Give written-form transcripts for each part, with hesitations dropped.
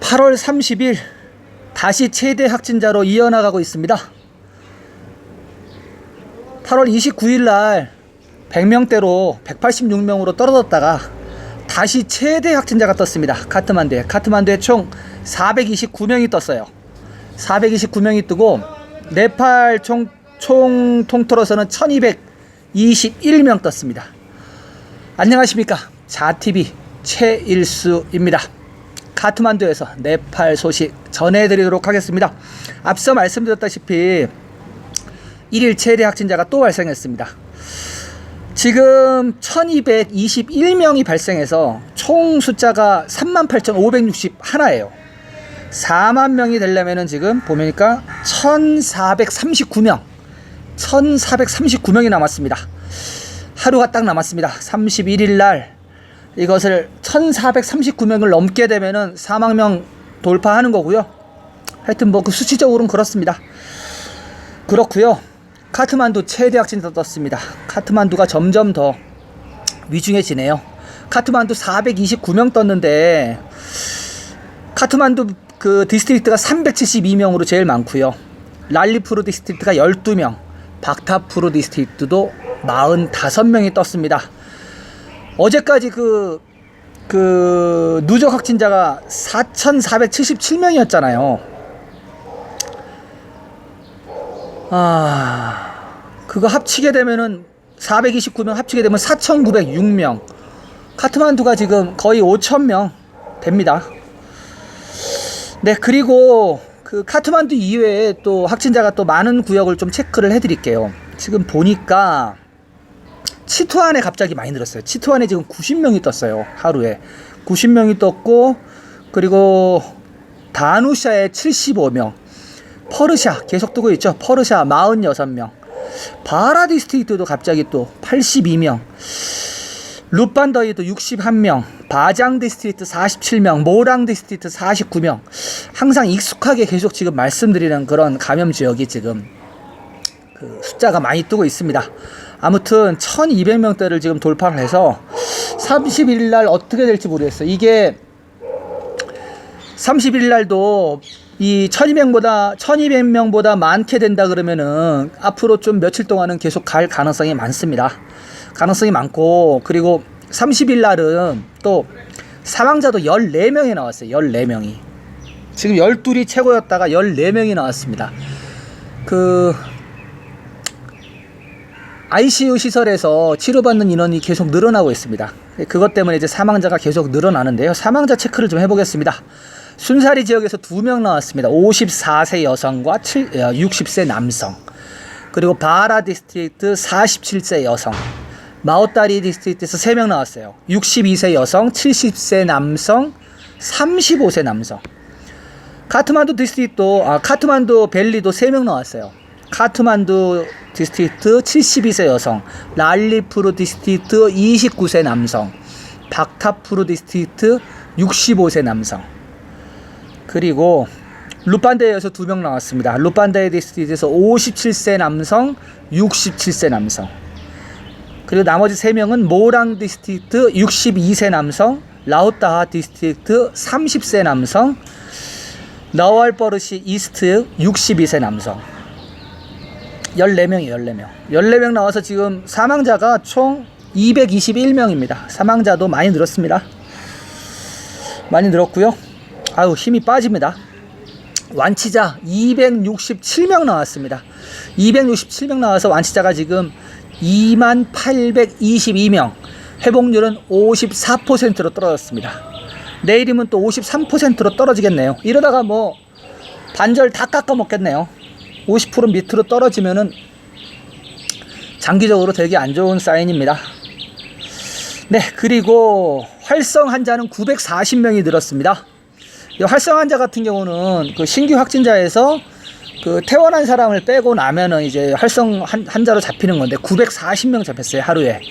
8월 30일 다시 최대 확진자로 이어나가고 있습니다. 8월 29일 날 100명대로 186명으로 떨어졌다가 다시 최대 확진자가 떴습니다. 카트만두에 총 429명이 떴어요. 429명이 뜨고 네팔 총 통틀어서는 1221명 떴습니다. 안녕하십니까, 자TV 최일수입니다. 카트만두에서 네팔 소식 전해드리도록 하겠습니다. 앞서 말씀드렸다시피 1일 최대 확진자가 또 발생했습니다. 지금 1221명이 발생해서 총 숫자가 38,561예요. 4만 명이 되려면은 지금 보니까 1439명이 남았습니다. 하루가 딱 남았습니다. 31일 날 이것을 1439명을 넘게 되면은 4만 명 돌파하는 거고요. 하여튼 뭐 그 수치적으로는 그렇습니다. 그렇고요. 카트만두 최대 확진자 떴습니다. 카트만두가 점점 더 위중해지네요. 카트만두 429명 떴는데 카트만두 그 디스트릭트가 372명으로 제일 많고요. 랄리푸르 디스트릭트가 12명, 박타푸르 디스트릭트도 45명이 떴습니다. 어제까지 그 누적 확진자가 4,477명이었잖아요. 그거 합치게 되면은 429명 합치게 되면 4,906명. 카트만두가 지금 거의 5,000명 됩니다. 네, 그리고 그 카트만두 이외에 또 확진자가 또 많은 구역을 좀 체크를 해드릴게요. 지금 보니까 치투안에 갑자기 많이 늘었어요. 치투안에 지금 90명이 떴어요. 하루에 90명이 떴고, 그리고 다누샤에 75명, 퍼르샤 계속 뜨고 있죠. 퍼르샤 46명, 바라 디스트릭트도 갑자기 또 82명, 루판더이도 61명, 바장 디스트릭트 47명, 모랑 디스트릭트 49명. 항상 익숙하게 계속 지금 말씀드리는 그런 감염 지역이 지금 그 숫자가 많이 뜨고 있습니다. 아무튼 1200명대를 지금 돌파를 해서 31일 날 어떻게 될지 모르겠어요. 이게 31일 날도 이 1200명보다 많게 된다 그러면은 앞으로 좀 며칠 동안은 계속 갈 가능성이 많습니다. 가능성이 많고, 그리고 30일 날은 또 사망자도 14명이 나왔어요. 14명이. 지금 12이 최고였다가 14명이 나왔습니다. 그 ICU 시설에서 치료받는 인원이 계속 늘어나고 있습니다. 그것 때문에 이제 사망자가 계속 늘어나는데요. 사망자 체크를 좀 해보겠습니다. 순사리 지역에서 2명 나왔습니다. 54세 여성과 60세 남성. 그리고 바라 디스트릭트 47세 여성. 마오따리 디스트릭트에서 3명 나왔어요. 62세 여성, 70세 남성, 35세 남성. 카트만두 디스트릭트, 카트만두 밸리도 3명 나왔어요. 카트만두 디스트릭트 72세 여성, 랄리푸르 디스트릭트 29세 남성, 박타푸르 디스트릭트 65세 남성. 그리고 루판데에서 2명 나왔습니다. 루판데 디스트릭트에서 57세 남성, 67세 남성. 그리고 나머지 3명은 모랑 디스트릭트 62세 남성, 라오타하 디스트릭트 30세 남성, 너왈버르시 이스트 62세 남성. 14명이에요. 14명 나와서 지금 사망자가 총 221명입니다. 사망자도 많이 늘었습니다. 많이 늘었고요. 아유, 힘이 빠집니다. 완치자 267명 나왔습니다. 267명 나와서 완치자가 지금 2822명. 회복률은 54%로 떨어졌습니다. 내일이면 또 53%로 떨어지겠네요. 이러다가 뭐 반절 다 깎아 먹겠네요. 50% 밑으로 떨어지면은 장기적으로 되게 안 좋은 사인입니다. 네, 그리고 활성 환자는 940명이 늘었습니다. 이 활성 환자 같은 경우는 그 신규 확진자에서 그 퇴원한 사람을 빼고 나면은 이제 활성 환자로 잡히는 건데 940명 잡혔어요, 하루에.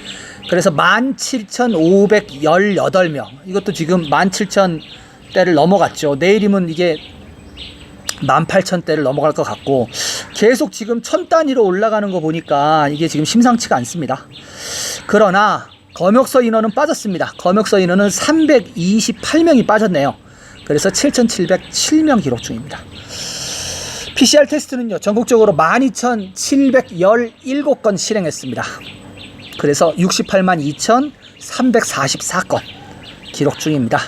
그래서 17,518명. 이것도 지금 17,000대를 넘어갔죠. 내일이면 이게 18,000대를 넘어갈 것 같고, 계속 지금 1000단위로 올라가는 거 보니까 이게 지금 심상치가 않습니다. 그러나 검역소 인원은 빠졌습니다. 검역소 인원은 328명이 빠졌네요. 그래서 7,707명 기록 중입니다. PCR 테스트는요, 전국적으로 12,717건 실행했습니다. 그래서 68만 2,344건 기록 중입니다.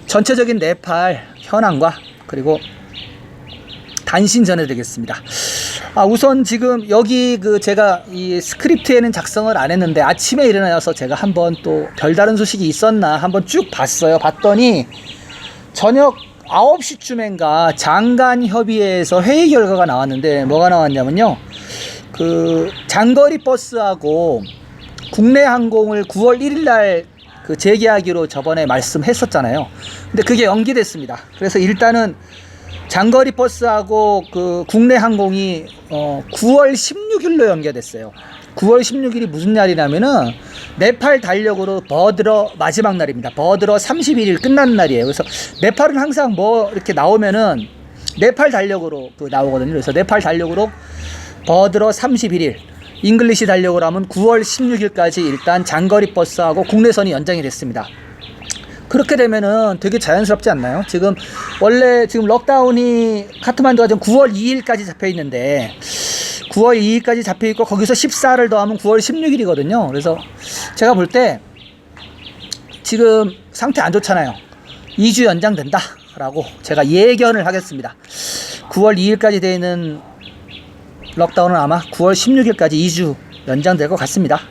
전체적인 네팔 현황과 그리고 단신 전해드리겠습니다. 우선 지금 여기 제가 이 스크립트에는 작성을 안 했는데 아침에 일어나서 제가 한번 또 별다른 소식이 있었나 한번 쭉 봤어요. 봤더니 저녁 9시쯤인가 장관협의회에서 회의 결과가 나왔는데 뭐가 나왔냐면요. 장거리 버스하고 국내 항공을 9월 1일 날 재개하기로 저번에 말씀했었잖아요. 근데 그게 연기됐습니다. 그래서 일단은 장거리 버스하고 국내 항공이 9월 16일로 연계됐어요. 9월 16일이 무슨 날이냐면은 네팔 달력으로 버드러 마지막 날입니다. 버드러 31일 끝난 날이에요. 그래서 네팔은 항상 이렇게 나오면은 네팔 달력으로 나오거든요. 그래서 네팔 달력으로 버드러 31일, 잉글리시 달력으로 하면 9월 16일까지 일단 장거리 버스하고 국내선이 연장이 됐습니다. 그렇게 되면은 되게 자연스럽지 않나요? 원래 럭다운이 카트만두가 지금 9월 2일까지 잡혀 있는데 9월 2일까지 잡혀 있고 거기서 14를 더하면 9월 16일이거든요. 그래서 제가 볼 때 지금 상태 안 좋잖아요. 2주 연장된다 라고 제가 예견을 하겠습니다. 9월 2일까지 되어 있는 럭다운은 아마 9월 16일까지 2주 연장될 것 같습니다.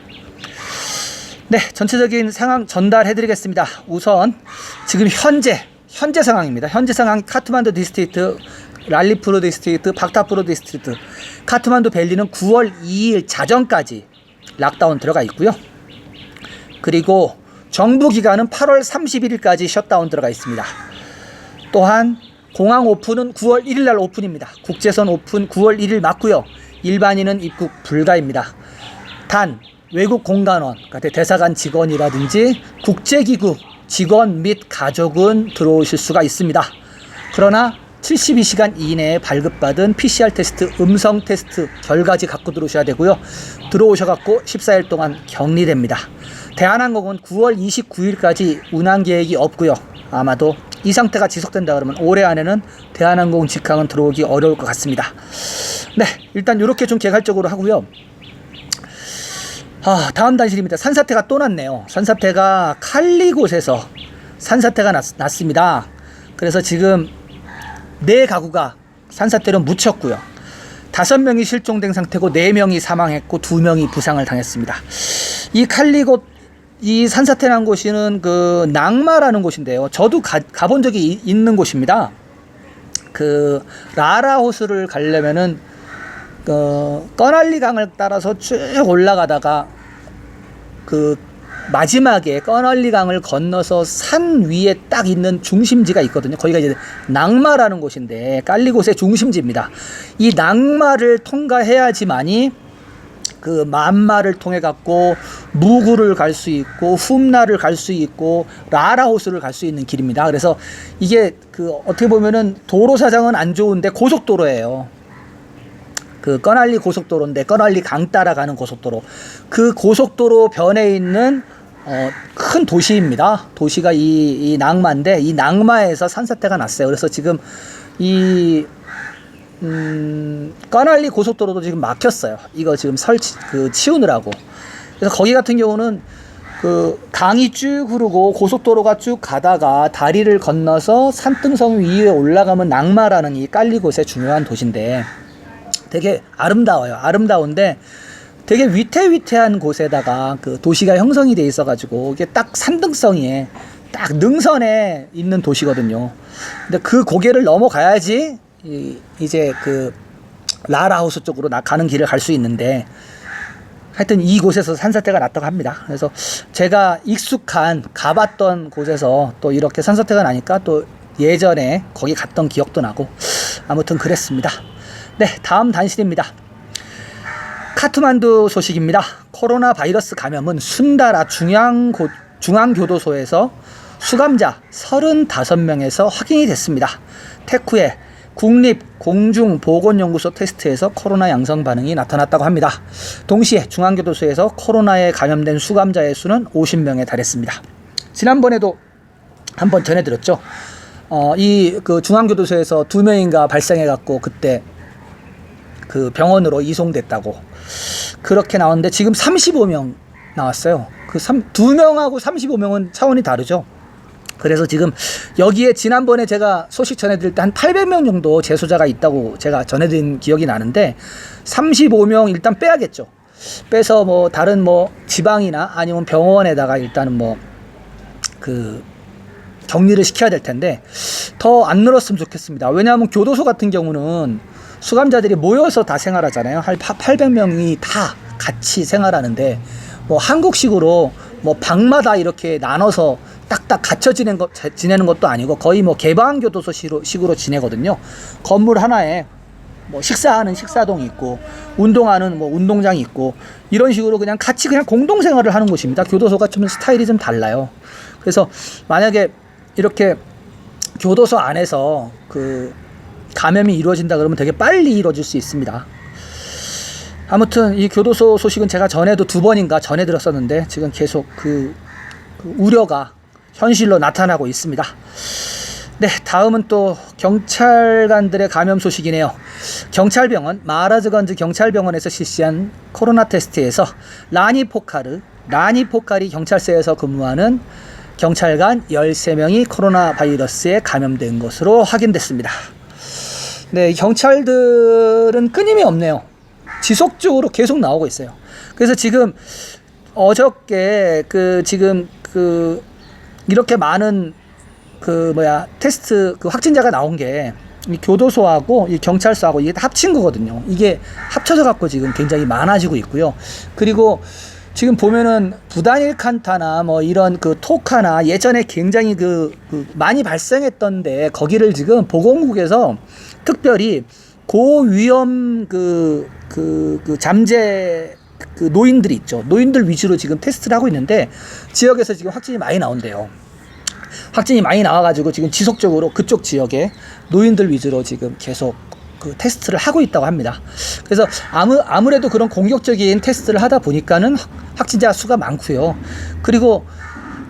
네, 전체적인 상황 전달해 드리겠습니다. 우선 지금 현재 상황입니다. 현재 상황 카트만두 디스트릭트, 랄리푸르 디스트릭트, 박타푸르 디스트릭트, 카트만두 밸리는 9월 2일 자정까지 락다운 들어가 있고요. 그리고 정부 기관은 8월 31일까지 셧다운 들어가 있습니다. 또한 공항 오픈은 9월 1일 날 오픈입니다. 국제선 오픈 9월 1일 맞고요. 일반인은 입국 불가입니다. 단 외국 공관원, 대사관 직원이라든지 국제기구 직원 및 가족은 들어오실 수가 있습니다. 그러나 72시간 이내에 발급받은 PCR 테스트, 음성 테스트 결과지 갖고 들어오셔야 되고요. 들어오셔갖고 14일 동안 격리됩니다. 대한항공은 9월 29일까지 운항 계획이 없고요. 아마도 이 상태가 지속된다 그러면 올해 안에는 대한항공 직항은 들어오기 어려울 것 같습니다. 네, 일단 이렇게 좀 개괄적으로 하고요. 다음 단실입니다. 산사태가 또 났네요. 산사태가 칼리 곳에서 산사태가 났습니다. 그래서 지금 4가구가 산사태로 묻혔고요. 5명이 실종된 상태고 4명이 사망했고 2명이 부상을 당했습니다. 이 칼리 곳, 이 산사태 난 곳은 낭마라는 곳인데요. 저도 가본 적이 있는 곳입니다. 라라 호수를 가려면은 꺼날리 강을 따라서 쭉 올라가다가 마지막에 꺼널리 강을 건너서 산 위에 딱 있는 중심지가 있거든요. 거기가 이제 낭마라는 곳인데 깔리곳의 중심지입니다. 이 낭마를 통과해야지만이 만마를 통해 갖고 무구를 갈 수 있고 훔나를 갈 수 있고 라라 호수를 갈 수 있는 길입니다. 그래서 이게 어떻게 보면은 도로 사정은 안 좋은데 고속도로예요. 꺼날리 고속도로인데 꺼날리 강 따라가는 고속도로. 그 고속도로 변에 있는 큰 도시입니다. 도시가 이 낭마인데 이 낭마에서 산사태가 났어요. 그래서 지금 이 꺼날리 고속도로도 지금 막혔어요. 이거 지금 치우느라고. 그래서 거기 같은 경우는 강이 쭉 흐르고 고속도로가 쭉 가다가 다리를 건너서 산등성 위에 올라가면 낭마라는 이 깔리 곳의 중요한 도시인데 되게 아름다워요. 아름다운데 되게 위태위태한 곳에다가 도시가 형성이 돼 있어가지고 이게 딱 산등성이에 딱 능선에 있는 도시거든요. 근데 그 고개를 넘어가야지 이제 라라하우스 쪽으로 가는 길을 갈 수 있는데 하여튼 이곳에서 산사태가 났다고 합니다. 그래서 제가 가봤던 곳에서 또 이렇게 산사태가 나니까 또 예전에 거기 갔던 기억도 나고 아무튼 그랬습니다. 네, 다음 단실입니다. 카트만두 소식입니다. 코로나 바이러스 감염은 순다라 중앙교도소에서 수감자 35명에서 확인이 됐습니다. 테쿠의 국립공중보건연구소 테스트에서 코로나 양성 반응이 나타났다고 합니다. 동시에 중앙교도소에서 코로나에 감염된 수감자의 수는 50명에 달했습니다. 지난번에도 한번 전해드렸죠. 이 그 중앙교도소에서 2명인가 발생해 갖고 그때 그 병원으로 이송됐다고 그렇게 나왔는데 지금 35명 나왔어요. 그 2명하고 35명은 차원이 다르죠. 그래서 지금 여기에 지난번에 제가 소식 전해드릴 때 한 800명 정도 재소자가 있다고 제가 전해드린 기억이 나는데 35명 일단 빼야겠죠. 빼서 뭐 다른 뭐 지방이나 아니면 병원에다가 일단은 뭐 그 격리를 시켜야 될 텐데 더 안 늘었으면 좋겠습니다. 왜냐하면 교도소 같은 경우는 수감자들이 모여서 다 생활하잖아요. 한 800명이 다 같이 생활하는데 뭐 한국식으로 뭐 방마다 이렇게 나눠서 딱딱 갇혀 지내는 것도 아니고 거의 뭐 개방교도소 식으로 지내거든요. 건물 하나에 뭐 식사하는 식사동이 있고 운동하는 뭐 운동장이 있고 이런 식으로 그냥 같이 그냥 공동생활을 하는 곳입니다. 교도소가 좀 스타일이 좀 달라요. 그래서 만약에 이렇게 교도소 안에서 그 감염이 이루어진다 그러면 되게 빨리 이루어질 수 있습니다. 아무튼 이 교도소 소식은 제가 전에도 2번인가 전해드렸었는데 지금 계속 그 우려가 현실로 나타나고 있습니다. 네, 다음은 또 경찰관들의 감염 소식이네요. 경찰병원 마하라즈건즈 경찰병원에서 실시한 코로나 테스트에서 라니 포카리 경찰서에서 근무하는 경찰관 13명이 코로나 바이러스에 감염된 것으로 확인됐습니다. 네, 경찰들은 끊임이 없네요. 지속적으로 계속 나오고 있어요. 그래서 지금 어저께 이렇게 많은 테스트 확진자가 나온 게 이 교도소하고 이 경찰서하고 이게 다 합친 거거든요. 이게 합쳐져 갖고 지금 굉장히 많아지고 있고요. 그리고 지금 보면은 부단일 칸타나 뭐 이런 그 토카나 예전에 굉장히 많이 발생했던데 거기를 지금 보건국에서 특별히 고위험 잠재 노인들이 있죠. 노인들 위주로 지금 테스트를 하고 있는데 지역에서 지금 확진이 많이 나온대요. 확진이 많이 나와가지고 지금 지속적으로 그쪽 지역에 노인들 위주로 지금 계속 그 테스트를 하고 있다고 합니다. 그래서 아무래도 그런 공격적인 테스트를 하다 보니까는 확진자 수가 많고요. 그리고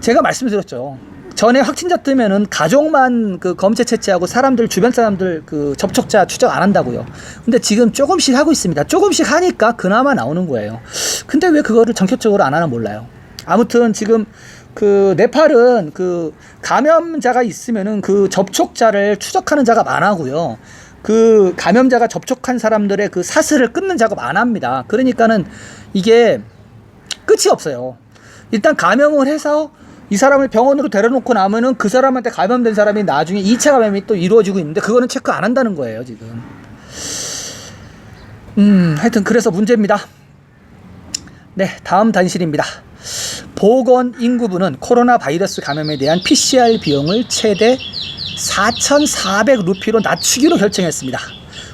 제가 말씀드렸죠. 전에 확진자 뜨면은 가족만 검체 채취하고 주변 사람들 접촉자 추적 안 한다고요. 근데 지금 조금씩 하고 있습니다. 조금씩 하니까 그나마 나오는 거예요. 근데 왜 그거를 전격적으로 안 하나 몰라요. 아무튼 지금 네팔은 감염자가 있으면은 접촉자를 추적하는 작업 안 하고요. 감염자가 접촉한 사람들의 사슬을 끊는 작업 안 합니다. 그러니까는 이게 끝이 없어요. 일단 감염을 해서 이 사람을 병원으로 데려놓고 나면은 그 사람한테 감염된 사람이 나중에 2차 감염이 또 이루어지고 있는데 그거는 체크 안 한다는 거예요, 지금. 하여튼 그래서 문제입니다. 네, 다음 단신입니다. 보건인구부는 코로나 바이러스 감염에 대한 PCR 비용을 최대 4,400루피로 낮추기로 결정했습니다.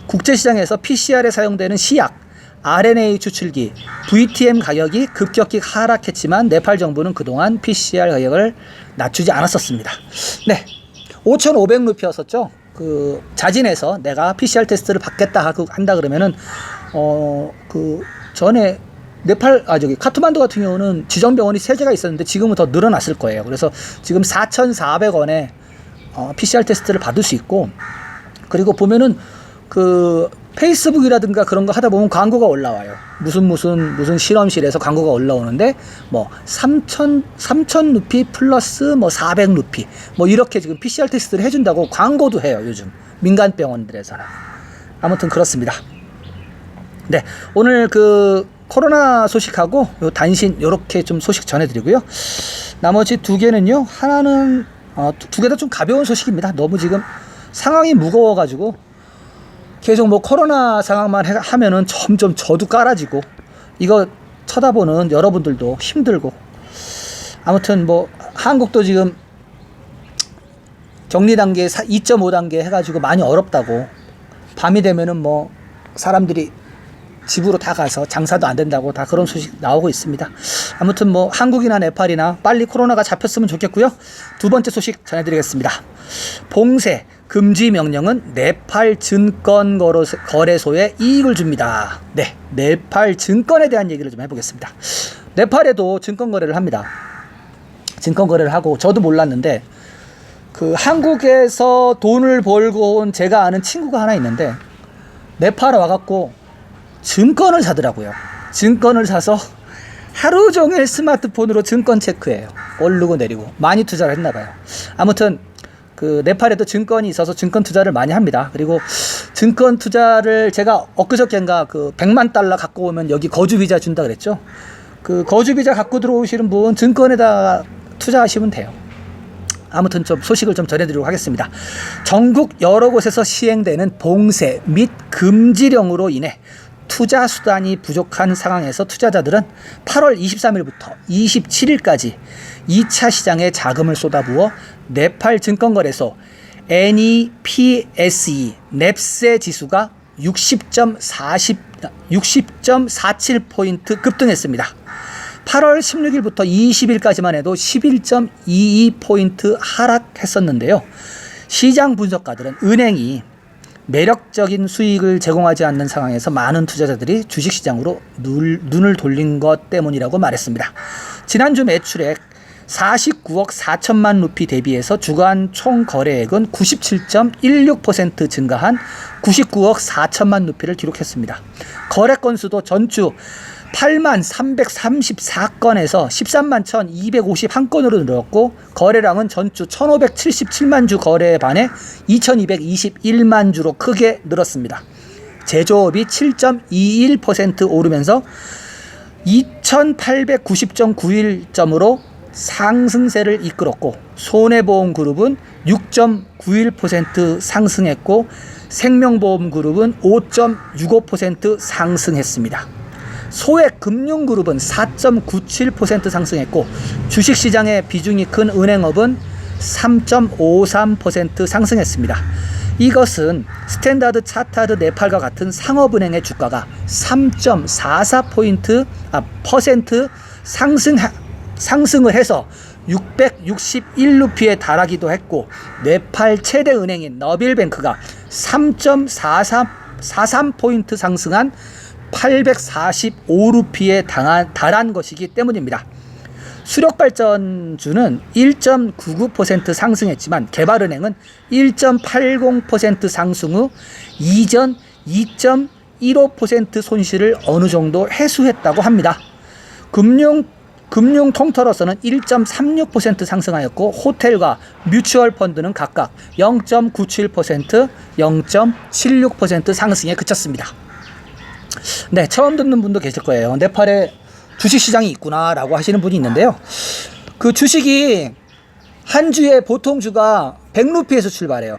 국제시장에서 PCR에 사용되는 시약, RNA 추출기, VTM 가격이 급격히 하락했지만 네팔 정부는 그동안 PCR 가격을 낮추지 않았었습니다. 네, 5,500루피였었죠. 자진해서 내가 PCR 테스트를 받겠다 한다 그러면은 전에 카트만두 같은 경우는 지정병원이 3개가 있었는데 지금은 더 늘어났을 거예요. 그래서 지금 4,400원에 PCR 테스트를 받을 수 있고, 그리고 보면은 페이스북이라든가 그런 거 하다 보면 광고가 올라와요. 무슨 실험실에서 광고가 올라오는데 3,000루피 플러스 400루피 이렇게 지금 PCR 테스트를 해준다고 광고도 해요, 요즘 민간 병원들에서는. 아무튼 그렇습니다. 네, 오늘 코로나 소식하고 요 단신 요렇게 좀 소식 전해드리고요. 나머지 2개는요. 하나는 2개 다 좀 가벼운 소식입니다. 너무 지금 상황이 무거워가지고 계속 코로나 상황만 하면은 점점 저도 깔아지고 이거 쳐다보는 여러분들도 힘들고, 아무튼 한국도 지금 격리 단계 2.5단계 해가지고 많이 어렵다고, 밤이 되면은 사람들이 집으로 다 가서 장사도 안 된다고 다 그런 소식 나오고 있습니다. 아무튼 한국이나 네팔이나 빨리 코로나가 잡혔으면 좋겠고요. 2번째 소식 전해드리겠습니다. 봉쇄 금지 명령은 네팔 증권 거래소에 이익을 줍니다. 네, 네팔 증권에 대한 얘기를 좀 해보겠습니다. 네팔에도 증권 거래를 합니다. 증권 거래를 하고, 저도 몰랐는데 그 한국에서 돈을 벌고 온 제가 아는 친구가 하나 있는데 네팔에 와갖고 증권을 사더라고요. 증권을 사서 하루 종일 스마트폰으로 증권 체크해요. 오르고 내리고 많이 투자를 했나봐요. 아무튼 그 네팔에도 증권이 있어서 증권 투자를 많이 합니다. 그리고 증권 투자를 제가 엊그저께인가 그 100만 달러 갖고 오면 여기 거주 비자 준다 그랬죠. 그 거주 비자 갖고 들어오시는 분 증권에다 투자하시면 돼요. 아무튼 좀 소식을 좀 전해드리도록 하겠습니다. 전국 여러 곳에서 시행되는 봉쇄 및 금지령으로 인해 투자 수단이 부족한 상황에서 투자자들은 8월 23일부터 27일까지 2차 시장에 자금을 쏟아부어 네팔 증권거래소 NEPSE 넵세 지수가 60.47포인트 급등했습니다. 8월 16일부터 20일까지만 해도 11.22포인트 하락했었는데요. 시장 분석가들은 은행이 매력적인 수익을 제공하지 않는 상황에서 많은 투자자들이 주식시장으로 눈을 돌린 것 때문이라고 말했습니다. 지난주 매출액 49억 4천만 루피 대비해서 주간 총 거래액은 97.16% 증가한 99억 4천만 루피를 기록했습니다. 거래 건수도 전주 8만 334건에서 13만 1251건으로 늘었고 거래량은 전주 1577만 주 거래에 반해 2221만 주로 크게 늘었습니다. 제조업이 7.21% 오르면서 2890.91점으로 상승세를 이끌었고 손해보험그룹은 6.91% 상승했고 생명보험그룹은 5.65% 상승했습니다. 소액금융그룹은 4.97% 상승했고 주식시장의 비중이 큰 은행업은 3.53% 상승했습니다. 이것은 스탠다드 차타드 네팔과 같은 상업은행의 주가가 3.44% 상승을 해서 661루피에 달하기도 했고 네팔 최대 은행인 너빌뱅크가 3.43포인트 상승한 845루피에 달한 것이기 때문입니다. 수력발전주는 1.99% 상승했지만 개발은행은 1.80% 상승 후 이전 2.15% 손실을 어느 정도 해소했다고 합니다. 금융 통틀어서는 1.36% 상승하였고 호텔과 뮤추얼 펀드는 각각 0.97%, 0.76% 상승에 그쳤습니다. 네, 처음 듣는 분도 계실 거예요. 네팔에 주식시장이 있구나 라고 하시는 분이 있는데요. 그 주식이 한 주에 보통 주가 100루피에서 출발해요.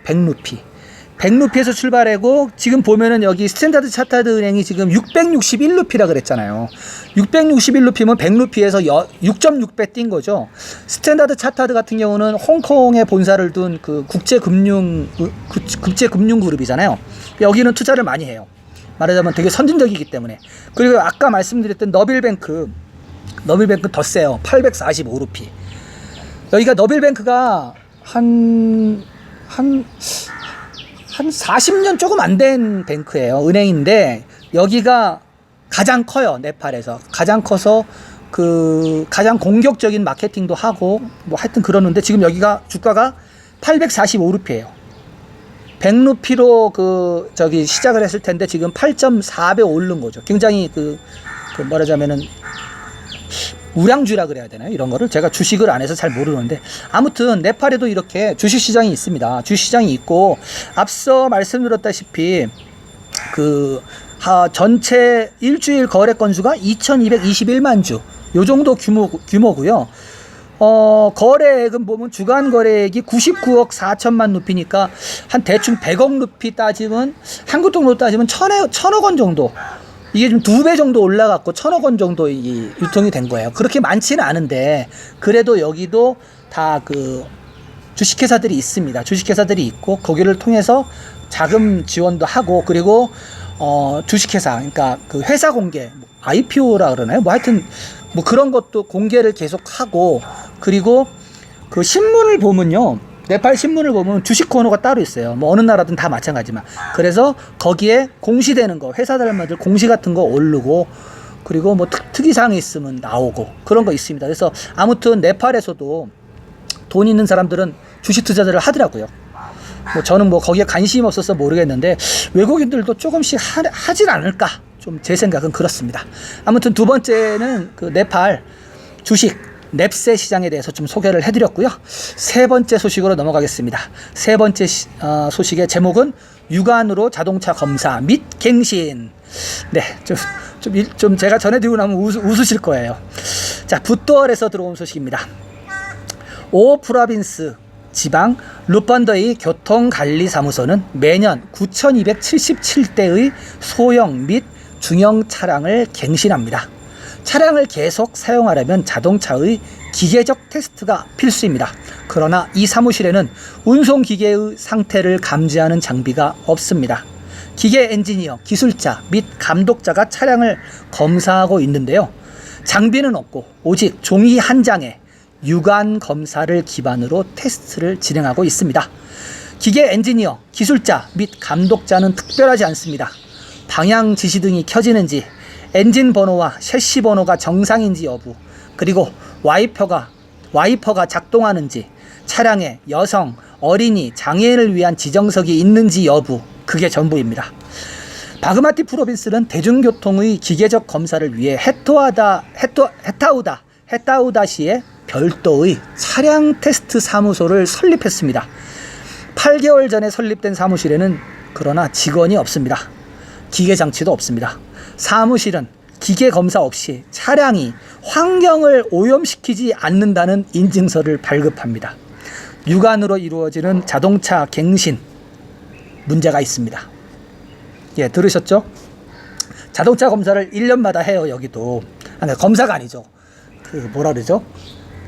100루피에서 출발하고 지금 보면은 여기 스탠다드 차타드 은행이 지금 661루피라 그랬잖아요. 661루피면 100루피에서 6.6배 뛴 거죠. 스탠다드 차타드 같은 경우는 홍콩에 본사를 둔 그 국제금융 그룹이잖아요. 여기는 투자를 많이 해요. 말하자면 되게 선진적이기 때문에. 그리고 아까 말씀드렸던 너빌뱅크 더 세요. 845루피. 여기가 너빌뱅크가 한 40년 조금 안 된 뱅크예요. 은행인데 여기가 가장 커요. 네팔에서. 가장 커서 그 가장 공격적인 마케팅도 하고 뭐 하여튼 그러는데 지금 여기가 주가가 845루피예요. 100루피로 그 저기 시작을 했을 텐데 지금 8.4배 오른 거죠. 굉장히 그 말하자면은 우량주라 그래야 되나요? 이런 거를 제가 주식을 안 해서 잘 모르는데 아무튼 네팔에도 이렇게 주식시장이 있습니다. 주식시장이 있고 앞서 말씀드렸다시피 그 전체 일주일 거래 건수가 2221만 주 요 정도 규모고요. 거래액은 보면 주간 거래액이 99억 4천만 루피니까 한 대충 100억 루피 따지면 한국 돈으로 따지면 1000억 원 정도, 이게 좀 2배 정도 올라갔고 1000억 원 정도 유통이 된 거예요. 그렇게 많지는 않은데 그래도 여기도 다 그 주식회사들이 있습니다. 주식회사들이 있고 거기를 통해서 자금 지원도 하고 그리고 주식회사 그러니까 그 회사 공개 IPO라 그러나요? 뭐 하여튼 뭐 그런 것도 공개를 계속 하고 그리고 그 신문을 보면요. 네팔 신문을 보면 주식 코너가 따로 있어요. 뭐 어느 나라든 다 마찬가지만. 그래서 거기에 공시되는 거, 회사들마다 공시 같은 거 오르고 그리고 뭐 특이사항이 있으면 나오고 그런 거 있습니다. 그래서 아무튼 네팔에서도 돈 있는 사람들은 주식 투자들을 하더라고요. 뭐 저는 뭐 거기에 관심이 없어서 모르겠는데 외국인들도 조금씩 하질 않을까, 좀 제 생각은 그렇습니다. 아무튼 두 번째는 그 네팔 주식 넵세 시장에 대해서 좀 소개를 해드렸고요. 세 번째 소식으로 넘어가겠습니다. 세 번째 소식의 제목은 육안으로 자동차 검사 및 갱신. 네, 좀 제가 전해드리고 나면 웃으실 거예요. 자, 붓도얼에서 들어온 소식입니다. 오 프라빈스 지방 루펀더의 교통관리사무소는 매년 9,277대의 소형 및 중형 차량을 갱신합니다. 차량을 계속 사용하려면 자동차의 기계적 테스트가 필수입니다. 그러나 이 사무실에는 운송기계의 상태를 감지하는 장비가 없습니다. 기계 엔지니어, 기술자 및 감독자가 차량을 검사하고 있는데요. 장비는 없고 오직 종이 한 장에 육안 검사를 기반으로 테스트를 진행하고 있습니다. 기계 엔지니어, 기술자 및 감독자는 특별하지 않습니다. 방향 지시등이 켜지는지, 엔진 번호와 셰시 번호가 정상인지 여부, 그리고 와이퍼가 작동하는지, 차량에 여성, 어린이, 장애인을 위한 지정석이 있는지 여부, 그게 전부입니다. 바그마티 프로빈스는 대중교통의 기계적 검사를 위해 헤타우다시에 별도의 차량 테스트 사무소를 설립했습니다. 8개월 전에 설립된 사무실에는 그러나 직원이 없습니다. 기계 장치도 없습니다. 사무실은 기계 검사 없이 차량이 환경을 오염시키지 않는다는 인증서를 발급합니다. 육안으로 이루어지는 자동차 갱신, 문제가 있습니다. 예, 들으셨죠? 자동차 검사를 1년마다 해요, 여기도. 아니, 검사가 아니죠. 그 뭐라 그러죠?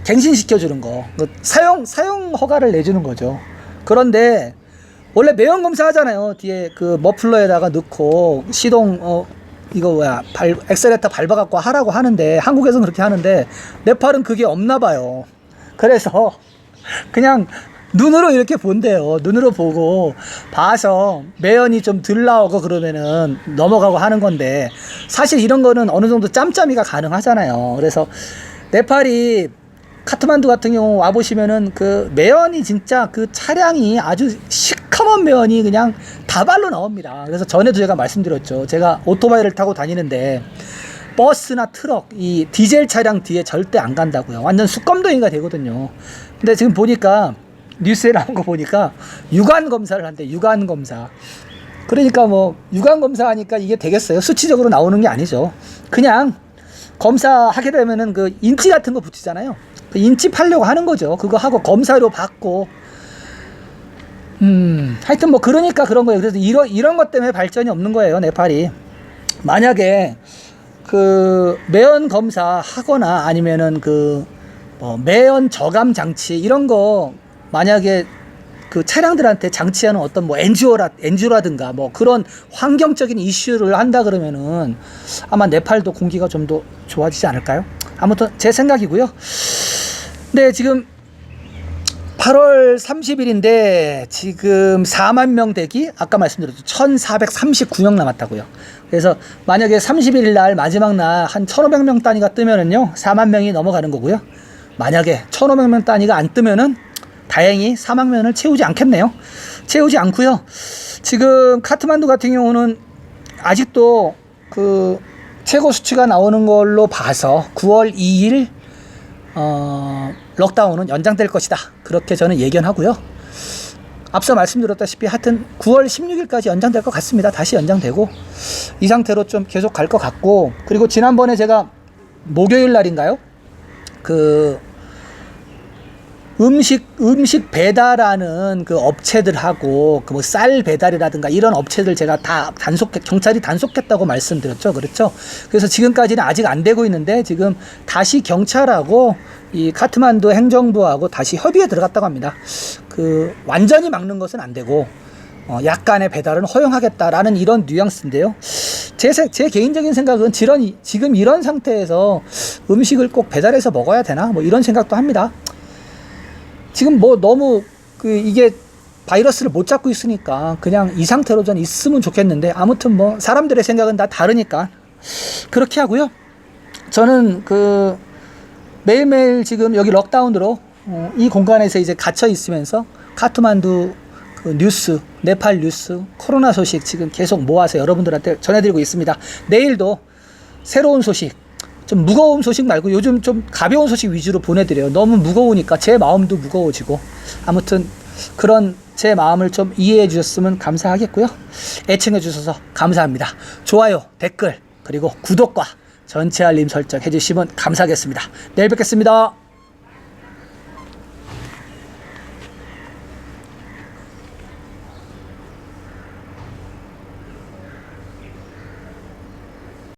갱신시켜주는 거. 사용 허가를 내주는 거죠. 그런데 원래 매연 검사 하잖아요. 뒤에 그 머플러에다가 넣고 시동 엑셀레터 밟아갖고 하라고 하는데, 한국에서는 그렇게 하는데 네팔은 그게 없나 봐요. 그래서 그냥 눈으로 이렇게 본대요. 눈으로 보고 봐서 매연이 좀 덜 나오고 그러면은 넘어가고 하는 건데, 사실 이런 거는 어느 정도 짬짬이가 가능하잖아요. 그래서 네팔이 카트만두 같은 경우 와보시면은 그 매연이 진짜 그 차량이 아주 시커먼 매연이 그냥 다발로 나옵니다. 그래서 전에도 제가 말씀드렸죠. 제가 오토바이를 타고 다니는데 버스나 트럭, 이 디젤 차량 뒤에 절대 안 간다고요. 완전 수검덩이가 되거든요. 근데 지금 보니까 뉴스에 나온 거 보니까 육안 검사를 한대. 육안 검사. 그러니까 뭐 육안 검사하니까 이게 되겠어요? 수치적으로 나오는 게 아니죠. 그냥 검사하게 되면은 그 인치 같은 거 붙이잖아요. 그 인치 팔려고 하는 거죠. 그거 하고 검사료 받고. 하여튼 뭐 그러니까 그런 거예요. 그래서 이런 것 때문에 발전이 없는 거예요, 네팔이. 만약에 그 매연 검사 하거나 아니면은 그 매연 저감 장치 이런 거 만약에 그 차량들한테 장치하는 어떤 뭐 엔지오라든가 뭐 그런 환경적인 이슈를 한다 그러면은 아마 네팔도 공기가 좀 더 좋아지지 않을까요? 아무튼 제 생각이고요. 네, 지금 8월 30일인데 지금 4만 명 대기, 아까 말씀드렸죠. 1439명 남았다고요. 그래서 만약에 31일 날 마지막 날 한 1500명 단위가 뜨면은요 4만 명이 넘어가는 거고요. 만약에 1500명 단위가 안 뜨면은 다행히 4만 명을 채우지 않겠네요. 채우지 않고요. 지금 카트만두 같은 경우는 아직도 그 최고 수치가 나오는 걸로 봐서 9월 2일 럭다운은 연장될 것이다. 그렇게 저는 예견하고요. 앞서 말씀드렸다시피 하여튼 9월 16일까지 연장될 것 같습니다. 다시 연장되고 이 상태로 좀 계속 갈 것 같고, 그리고 지난번에 제가 목요일 날인가요? 그 음식 배달하는 그 업체들하고 그 뭐 쌀 배달이라든가 이런 업체들 제가 다 경찰이 단속했다고 말씀드렸죠. 그렇죠? 그래서 지금까지는 아직 안 되고 있는데 지금 다시 경찰하고 이 카트만두 행정부하고 다시 협의에 들어갔다고 합니다. 그 완전히 막는 것은 안 되고 약간의 배달은 허용하겠다라는 이런 뉘앙스인데요. 제 개인적인 생각은 지금 이런 상태에서 음식을 꼭 배달해서 먹어야 되나? 뭐 이런 생각도 합니다. 지금 뭐 너무 이게 바이러스를 못 잡고 있으니까 그냥 이 상태로 전 있으면 좋겠는데, 아무튼 뭐 사람들의 생각은 다 다르니까 그렇게 하고요. 저는 그 매일매일 지금 여기 럭다운으로 이 공간에서 이제 갇혀 있으면서 카트만두 그 뉴스, 네팔 뉴스, 코로나 소식 지금 계속 모아서 여러분들한테 전해드리고 있습니다. 내일도 새로운 소식, 좀 무거운 소식 말고 요즘 좀 가벼운 소식 위주로 보내드려요. 너무 무거우니까 제 마음도 무거워지고. 아무튼 그런 제 마음을 좀 이해해 주셨으면 감사하겠고요. 애청해 주셔서 감사합니다. 좋아요, 댓글, 그리고 구독과 전체 알림 설정 해주시면 감사하겠습니다. 내일 뵙겠습니다.